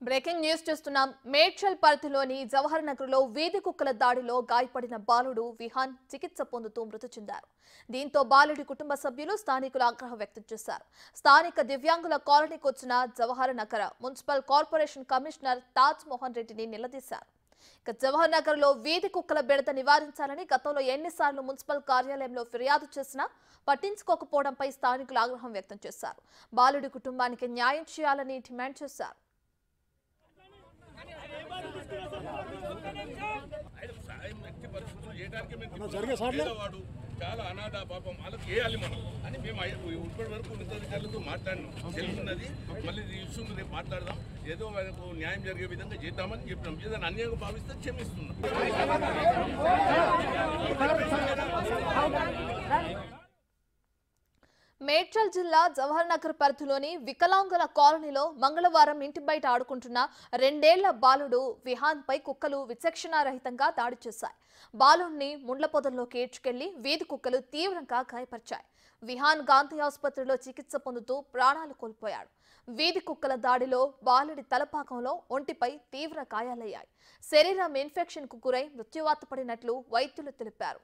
Breaking news చూస్తున్నాం. మేడ్చల్ పరిధిలోని జవహర్ నగర్ లో వీధి కుక్కల దాడిలో గాయపడిన బాలుడు విహాన్ చికిత్స పొందుతూ మృతి చెందారు. దీంతో బాలుడి కుటుంబ సభ్యులు స్థానికులు ఆగ్రహం వ్యక్తం చేశారు. స్థానిక దివ్యాంగుల కాలనీకి వచ్చిన Jawahar Nagar municipal corporation commissioner Taj Mohan రెడ్డిని నిలదీశారు. ఇక జవహర్ నగర్ లో వీధి కుక్కల బెడద నివారించాలని గతంలో ఎన్నిసార్లు మున్సిపల్ కార్యాలయంలో ఫిర్యాదు చేసినా పట్టించుకోకపోవడంపై స్థానికులు ఆగ్రహం వ్యక్తం చేశారు. బాలుడి కుటుంబానికి న్యాయం చేయాలని డిమాండ్ చేశారు. చాలా అనాథ పాపం వాళ్ళకి వేయాలి మనం అని మేము ఇప్పటి వరకు ఉన్నతాధికారులతో మాట్లాడినాం. తెలుసున్నది మళ్ళీ ఈ ఇష్యూ రేపు మాట్లాడదాం, ఏదో మనకు న్యాయం జరిగే విధంగా చేద్దామని చెప్పినాం. ఏదైనా అన్యాయంగా భావిస్తే క్షమిస్తున్నాం. మేడ్చల్ జిల్లా జవహర్ నగర్ పరిధిలోని వికలాంగుల కాలనీలో మంగళవారం ఇంటి బయట ఆడుకుంటున్న 2 ఏళ్ల బాలుడు విహాన్ పై కుక్కలు విచక్షణారహితంగా దాడి చేశాయి. బాలుడిని ముండ్ల పొదల్లోకి ఏడ్చుకెళ్లి వీధి కుక్కలు తీవ్రంగా గాయపరిచాయి. విహాన్ గాంధీ ఆసుపత్రిలో చికిత్స పొందుతూ ప్రాణాలు కోల్పోయాడు. వీధి కుక్కల దాడిలో బాలుడి తలపాకంలో ఒంటిపై తీవ్ర గాయాలయ్యాయి. శరీరం ఇన్ఫెక్షన్ కు గురై మృత్యువాత పడినట్లు వైద్యులు తెలిపారు.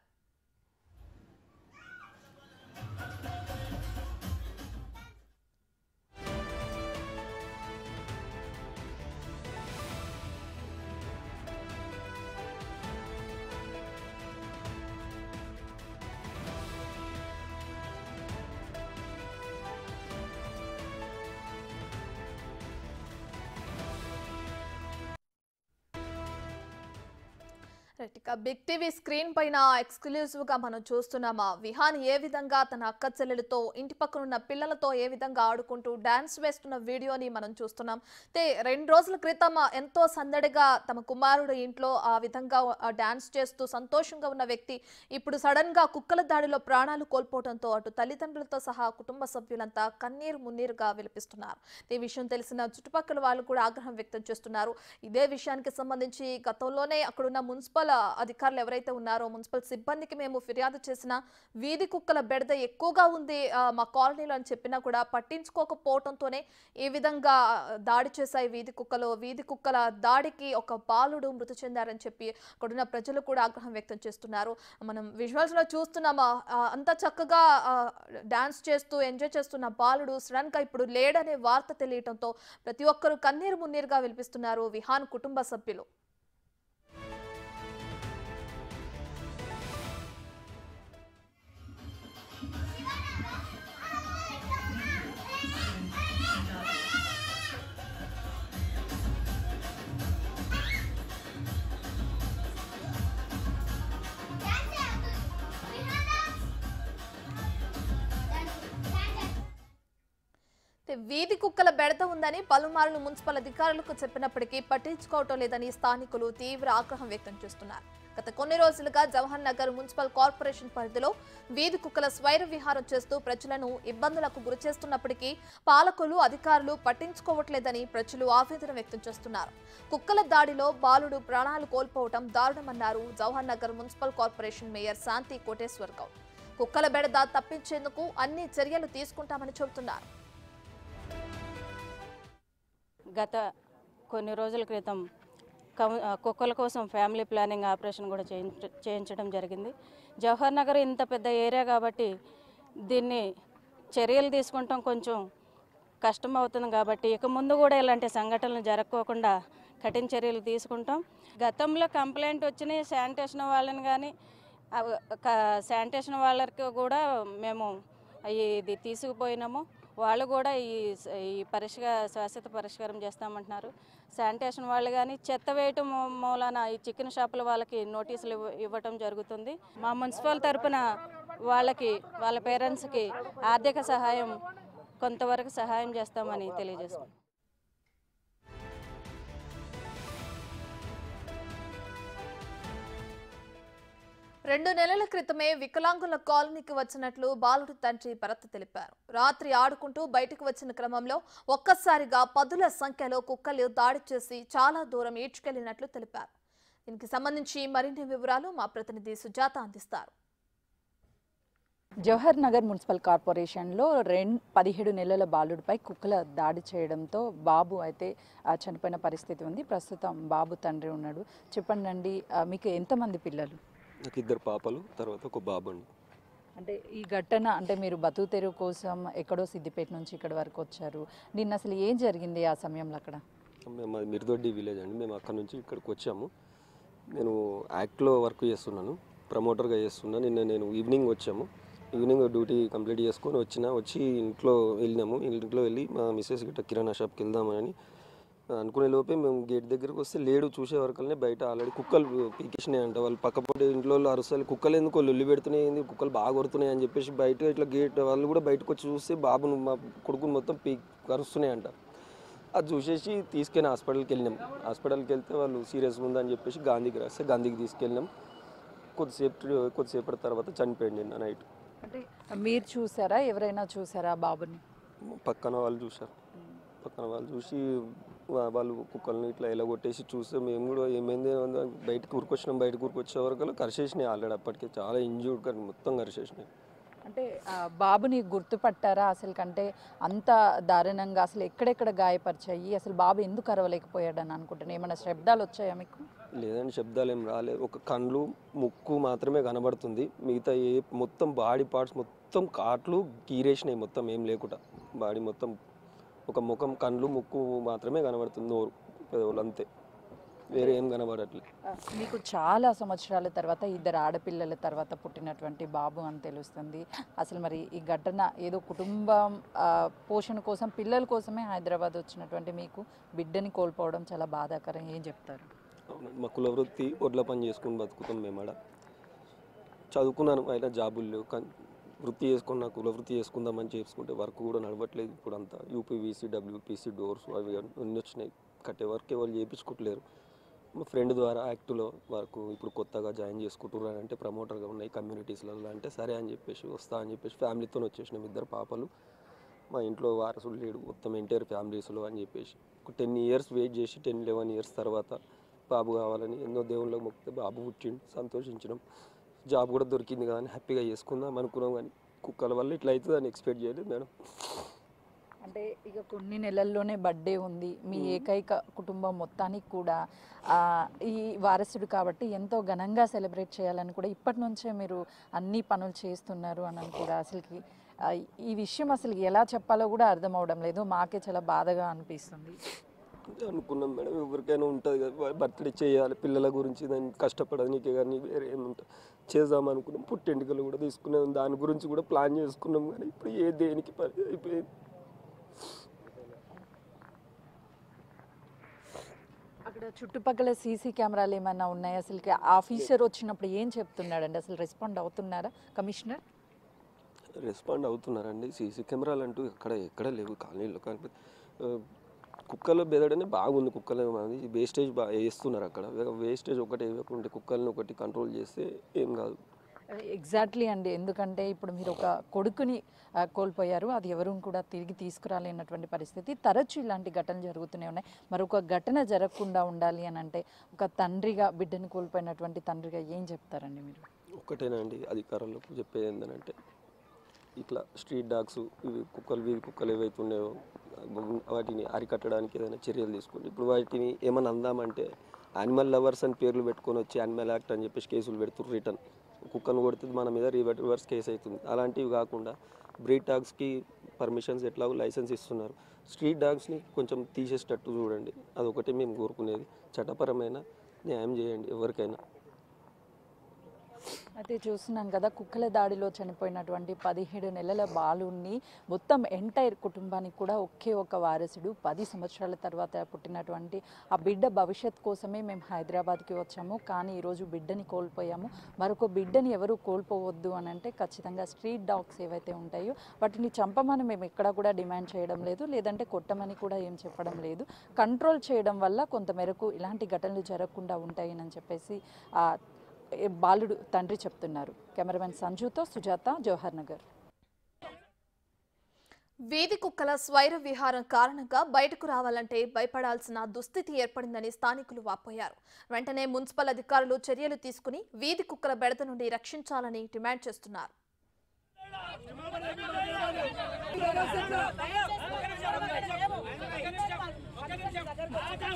బిగ్ టీవీ స్క్రీన్ పైన ఎక్స్క్లూజివ్ గా మనం చూస్తున్నామా విహాన్ ఏ విధంగా తన అక్క చెల్లెలతో ఇంటి పక్కనున్న పిల్లలతో ఏ విధంగా ఆడుకుంటూ డాన్స్ వేస్తున్న వీడియోని మనం చూస్తున్నాం. 2 రోజుల క్రితం ఎంతో సందడిగా తమ కుమారుడు ఇంట్లో ఆ విధంగా డాన్స్ చేస్తూ సంతోషంగా ఉన్న వ్యక్తి ఇప్పుడు సడన్ గా కుక్కల దాడిలో ప్రాణాలు కోల్పోవడంతో అటు తల్లిదండ్రులతో సహా కుటుంబ సభ్యులంతా కన్నీరు మున్నీరుగా విలపిస్తున్నారు. ఈ విషయం తెలిసిన చుట్టుపక్కల వాళ్ళు కూడా ఆగ్రహం వ్యక్తం చేస్తున్నారు. ఇదే విషయానికి సంబంధించి గతంలోనే అక్కడున్న మున్సిపల్ అధికారులు ఎవరైతే ఉన్నారో మున్సిపల్ సిబ్బందికి మేము ఫిర్యాదు చేసిన వీధి కుక్కల బెడద ఎక్కువగా ఉంది మా కాలనీలో అని చెప్పినా కూడా పట్టించుకోకపోవడంతోనే ఈ విధంగా దాడి చేశాయి వీధి కుక్కల దాడికి ఒక బాలుడు మృతి చెందారని చెప్పి అక్కడున్న ప్రజలు కూడా ఆగ్రహం వ్యక్తం చేస్తున్నారు. మనం విజువల్స్ లో చూస్తున్నామా అంత చక్కగా డాన్స్ చేస్తూ ఎంజాయ్ చేస్తున్న బాలుడు సడన్ గా ఇప్పుడు లేడనే వార్త తెలియటంతో ప్రతి ఒక్కరూ కన్నీరు మున్నీరుగా విలిపిస్తున్నారు విహాన్ కుటుంబ సభ్యులు. వీధి కుక్కల బెడద ఉందని పలుమార్లు మున్సిపల్ అధికారులకు చెప్పినప్పటికీ పట్టించుకోవటం లేదని స్థానికులు తీవ్ర ఆగ్రహం వ్యక్తం చేస్తున్నారు. గత కొన్ని రోజులుగా జవహర్ నగర్ మున్సిపల్ కార్పొరేషన్ పరిధిలో వీధి కుక్కల స్వైర విహారం చేస్తూ ప్రజలను ఇబ్బందులకు గురి చేస్తున్నప్పటికీ పాలకులు అధికారులు పట్టించుకోవట్లేదని ప్రజలు ఆవేదన వ్యక్తం చేస్తున్నారు. కుక్కల దాడిలో బాలుడు ప్రాణాలు కోల్పోవటం దారుణమన్నారు Jawahar Nagar municipal corporation mayor Shanti Koteshwar Goud. కుక్కల బెడద తప్పించేందుకు అన్ని చర్యలు తీసుకుంటామని చెబుతున్నారు. గత కొన్ని రోజుల క్రితం కుక్కల కోసం ఫ్యామిలీ ప్లానింగ్ ఆపరేషన్ కూడా చేయించడం జరిగింది. జవహర్ నగర్ ఇంత పెద్ద ఏరియా కాబట్టి దీన్ని చర్యలు తీసుకుంటాం కొంచెం కష్టం అవుతుంది కాబట్టి ఇక ముందు కూడా ఇలాంటి సంఘటనలు జరగకోకుండా కఠిన చర్యలు తీసుకుంటాం. గతంలో కంప్లైంట్ వచ్చిన శానిటేషన్ వాళ్ళని కానీ శానిటేషన్ వాళ్ళకి కూడా మేము ఇది తీసుకుపోయినాము. వాళ్ళు కూడా ఈ శాశ్వత పరిష్కారం చేస్తామంటున్నారు. శానిటేషన్ వాళ్ళు కానీ చెత్త వేయటం మూలాన ఈ చికెన్ షాపుల వాళ్ళకి నోటీసులు ఇవ్వటం జరుగుతుంది. మా మున్సిపల్ తరపున వాళ్ళకి వాళ్ళ పేరెంట్స్కి ఆర్థిక సహాయం కొంతవరకు సహాయం చేస్తామని తెలియజేస్తాం. 2 నెలల క్రితమే వికలాంగుల కాలనీకి వచ్చినట్లు బాలుడి తండ్రి భరత్ తెలిపారు. రాత్రి ఆడుకుంటూ బయటకు వచ్చిన క్రమంలో ఒక్కసారిగా పదుల సంఖ్యలో కుక్కలు దాడి చేసి చాలా దూరం ఈడ్చుకెళ్లినట్లు తెలిపారు. దీనికి సంబంధించి మరిన్ని వివరాలు మా ప్రతినిధి సుజాత అందిస్తారు. జవహర్ నగర్ మున్సిపల్ కార్పొరేషన్లో 17 నెలల బాలుడిపై కుక్కల దాడి చేయడంతో బాబు అయితే చనిపోయిన పరిస్థితి ఉంది. ప్రస్తుతం బాబు తండ్రి ఉన్నాడు. చెప్పండి, మీకు ఎంతమంది పిల్లలు? నాకు 2 పాపలు, తర్వాత ఒక బాబు అండి. అంటే ఈ ఘటన అంటే మీరు బతుకు తెరువు కోసం ఎక్కడో సిద్దిపేట నుంచి ఇక్కడ వరకు వచ్చారు. నిన్న అసలు ఏం జరిగింది ఆ సమయంలో అక్కడ? మేము మిర్దొడ్డి విలేజ్ అండి. మేము అక్కడ నుంచి ఇక్కడికి వచ్చాము. నేను యాక్ట్లో వర్క్ చేస్తున్నాను, ప్రమోటర్గా చేస్తున్నాను. నిన్న నేను ఈవినింగ్ వచ్చాము. ఈవినింగ్ డ్యూటీ కంప్లీట్ చేసుకొని వచ్చి ఇంట్లో వెళ్ళి మా మిస్సెస్ గిట్ట కిరాణా షాప్కి వెళ్దామని అనుకునే లోపే మేము గేట్ దగ్గరకు వస్తే లేడు. చూసే వరకల్నే బయట ఆల్రెడీ కుక్కలు పీకేసినాయి అంట. వాళ్ళు పక్కపడి ఇంట్లో అరుసాలు కుక్కలు ఎందుకో లొల్లి పెడుతున్నాయి, కుక్కలు బాగా కొడుతున్నాయి అని చెప్పేసి బయట ఇట్లా గేట్ వాళ్ళు కూడా బయటకు వచ్చి చూస్తే బాబును మా కొడుకుని మొత్తం కరుస్తున్నాయి అంట. అది చూసేసి తీసుకెళ్ళి హాస్పిటల్కి వెళ్ళినాం. హాస్పిటల్కి వెళ్తే వాళ్ళు సీరియస్గా ఉందని చెప్పేసి గాంధీకి రాస్తే గాంధీకి తీసుకెళ్ళినాం. కొద్దిసేపటి తర్వాత చనిపోయింది నిన్న నైట్. అంటే మీరు చూసారా, ఎవరైనా చూసారా బాబుని? పక్కన వాళ్ళు చూసారు. పక్కన వాళ్ళు చూసి వాళ్ళు కుక్కల్ని ఇట్లా ఎలా కొట్టేసి చూస్తే మేము కూడా ఏమైంది బయటకు ఊరుకొచ్చే వరకు కరిచేసినాయి. ఆల్రెడీ అప్పటికే చాలా ఇంజ్యూర్డ్ కానీ మొత్తం కరిచేసినాయి. అంటే బాబుని గుర్తుపట్టారా అసలు? కంటే అంత దారుణంగా అసలు ఎక్కడెక్కడ గాయపరిచాయి? అసలు బాబు ఎందుకు అరవలేకపోయాడని అనుకుంటున్నాను. ఏమైనా శబ్దాలు వచ్చాయా మీకు? లేదండి, శబ్దాలు ఏం రాలేదు. ఒక కళ్ళు ముక్కు మాత్రమే కనబడుతుంది. మిగతా మొత్తం బాడీ పార్ట్స్ మొత్తం కాట్లు గీరేసినాయి. మొత్తం ఏం లేకుండా బాడీ మొత్తం ఒక ముఖం, కళ్ళు, ముక్కు మాత్రమే కనబడుతుంది. నోరు, పెదవులు అంతే, వేరే ఏం కనబడట్లేదు. మీకు చాలా సంవత్సరాల తర్వాత 2 ఆడపిల్లల తర్వాత పుట్టినటువంటి బాబు అని తెలుస్తుంది. అసలు మరి ఈ ఘటన ఏదో కుటుంబం పోషణ కోసం, పిల్లల కోసమే హైదరాబాద్ వచ్చినటువంటి మీకు బిడ్డని కోల్పోవడం చాలా బాధాకరం. ఏం చెప్తారు? అవునండి, మా కుల వృత్తి ఒడ్ల పని చేసుకుని బతుకుతాం మేము. ఆడ చదువుకున్నాను, అయినా జాబులు లేవు. వృత్తి చేసుకున్న కుల వృత్తి చేసుకుందామని చేసుకుంటే వర్క్ కూడా నడవట్లేదు. ఇప్పుడు అంతా యూపీవీసీ, డబ్ల్యూపీసీ డోర్స్ అవి అన్నీ వచ్చినాయి. కట్టే వర్క్ ఎవరు చేయించుకోవట్లేరు. మా ఫ్రెండ్ ద్వారా యాక్టులో వర్క్ ఇప్పుడు కొత్తగా జాయిన్ చేసుకుంటున్నారు అంటే ప్రమోటర్గా ఉన్నాయి కమ్యూనిటీస్లలో. అంటే సరే అని చెప్పేసి వస్తా అని చెప్పేసి ఫ్యామిలీతో వచ్చేసినాం. 2 పాపలు, మా ఇంట్లో వారసులు లేడు, మొత్తం ఎంటైర్ ఫ్యామిలీస్లో అని చెప్పేసి ఒక 10 ఇయర్స్ వెయిట్ చేసి 10-11 ఇయర్స్ తర్వాత బాబు కావాలని ఎన్నో దేవుళ్ళకి మొక్కితే బాబు పుట్టిండు. సంతోషించడం, జాబ్ కూడా దొరికింది కానీ హ్యాపీగా చేసుకుందాం అనుకున్నాం. కానీ కుక్కల వల్ల ఇట్లా అవుతుందని ఎక్స్పెక్ట్ చేయలేదు మేడం. అంటే ఇక కొన్ని నెలల్లోనే బర్త్డే ఉంది. మీ ఏకైక కుటుంబం మొత్తానికి కూడా ఈ వారసుడు కాబట్టి ఎంతో ఘనంగా సెలబ్రేట్ చేయాలని కూడా ఇప్పటి నుంచే మీరు అన్ని పనులు చేస్తున్నారు అని కూడా అసలుకి ఈ విషయం అసలు ఎలా చెప్పాలో కూడా అర్థం అవడం లేదు. మాకే చాలా బాధగా అనిపిస్తుంది. అనుకున్నాం మేడం, ఎవరికైనా ఉంటుంది కదా బర్త్డే చేయాలి, పిల్లల గురించి దాన్ని కష్టపడడానికి కానీ వేరే ఏముంటుంది చేద్దాం అనుకున్నాం. పుట్టెంటుకలు కూడా తీసుకున్నాం, దాని గురించి కూడా ప్లాన్ చేసుకున్నాం. కానీ ఇప్పుడు దేనికి అయిపోయింది. అక్కడ చుట్టుపక్కల సీసీ కెమెరాలు ఏమైనా ఉన్నాయా? అసలు ఆఫీసర్ వచ్చినప్పుడు ఏం చెప్తున్నాడండి? అసలు రెస్పాండ్ అవుతున్నారా కమిషనర్? రెస్పాండ్ అవుతున్నారండి. సీసీ కెమెరాలు అంటూ ఎక్కడ లేవు కాలనీలో. కానీ కుక్కల బెదడనే బాగుంది. కుక్కలు వేస్టేజ్ బాగా వేస్తున్నారు అక్కడ. వేస్టేజ్ ఒకటి వేయకుంటే కుక్కల్ని ఒకటి కంట్రోల్ చేస్తే ఏం కాదు. ఎగ్జాక్ట్లీ అండి. ఎందుకంటే ఇప్పుడు మీరు ఒక కొడుకుని కోల్పోయారు, అది ఎవరు కూడా తిరిగి తీసుకురాలేనటువంటి పరిస్థితి. తరచూ ఇలాంటి ఘటనలు జరుగుతూనే ఉన్నాయి. మరొక ఘటన జరగకుండా ఉండాలి అని అంటే ఒక తండ్రిగా, బిడ్డని కోల్పోయినటువంటి తండ్రిగా ఏం చెప్తారండి మీరు? ఒకటేనండి, అధికారులకు చెప్పేది ఏంటంటే ఇట్లా స్ట్రీట్ డాగ్స్ వీధి కుక్కలు ఏవైతే ఉన్నాయో వాటిని అరికట్టడానికి ఏదైనా చర్యలు తీసుకోండి. ఇప్పుడు వాటిని ఏమైనా అందామంటే యానిమల్ లవర్స్ అని పేర్లు పెట్టుకొని వచ్చి యానిమల్ యాక్ట్ అని చెప్పేసి కేసులు పెడుతున్నారు. రిటర్న్ కుక్కను కొడితే మన మీద రివర్స్ కేసు అవుతుంది. అలాంటివి కాకుండా బ్రీడ్ డాగ్స్కి పర్మిషన్స్ ఎట్లాగో లైసెన్స్ ఇస్తున్నారు. స్ట్రీట్ డాగ్స్ని కొంచెం తీసేసేటట్టు చూడండి. అదొకటి మేము కోరుకునేది. చట్టపరమైన న్యాయం చేయండి ఎవరికైనా. అయితే చూస్తున్నాం కదా, కుక్కల దాడిలో చనిపోయినటువంటి 17 నెలల బాలుని మొత్తం ఎంటైర్ కుటుంబానికి కూడా ఒకే ఒక వారసుడు. 10 సంవత్సరాల తర్వాత పుట్టినటువంటి ఆ బిడ్డ భవిష్యత్ కోసమే మేము హైదరాబాద్కి వచ్చాము. కానీ ఈరోజు బిడ్డని కోల్పోయాము. మరొక బిడ్డని ఎవరు కోల్పోవద్దు అని అంటే ఖచ్చితంగా స్ట్రీట్ డాగ్స్ ఏవైతే ఉంటాయో వాటిని చంపమని మేము ఎక్కడా కూడా డిమాండ్ చేయడం లేదు, లేదంటే కొట్టమని కూడా ఏం చెప్పడం లేదు. కంట్రోల్ చేయడం వల్ల కొంతమేరకు ఇలాంటి ఘటనలు జరగకుండా ఉంటాయని చెప్పేసి బాలుడు తండ్రి చెప్తున్నారు. కెమెరామెన్ సంజుతో సుజాత, జవహర్ నగర్. వీధి కుక్కల స్వైర విహారం కారణంగా బయటకు రావాలంటే భయపడాల్సిన దుస్థితి ఏర్పడిందని స్థానికులు వాపోయారు. వెంటనే మున్సిపల్ అధికారులు చర్యలు తీసుకుని వీధి కుక్కల బెడద నుండి రక్షించాలని డిమాండ్ చేస్తున్నారు. ఒక నిమిషం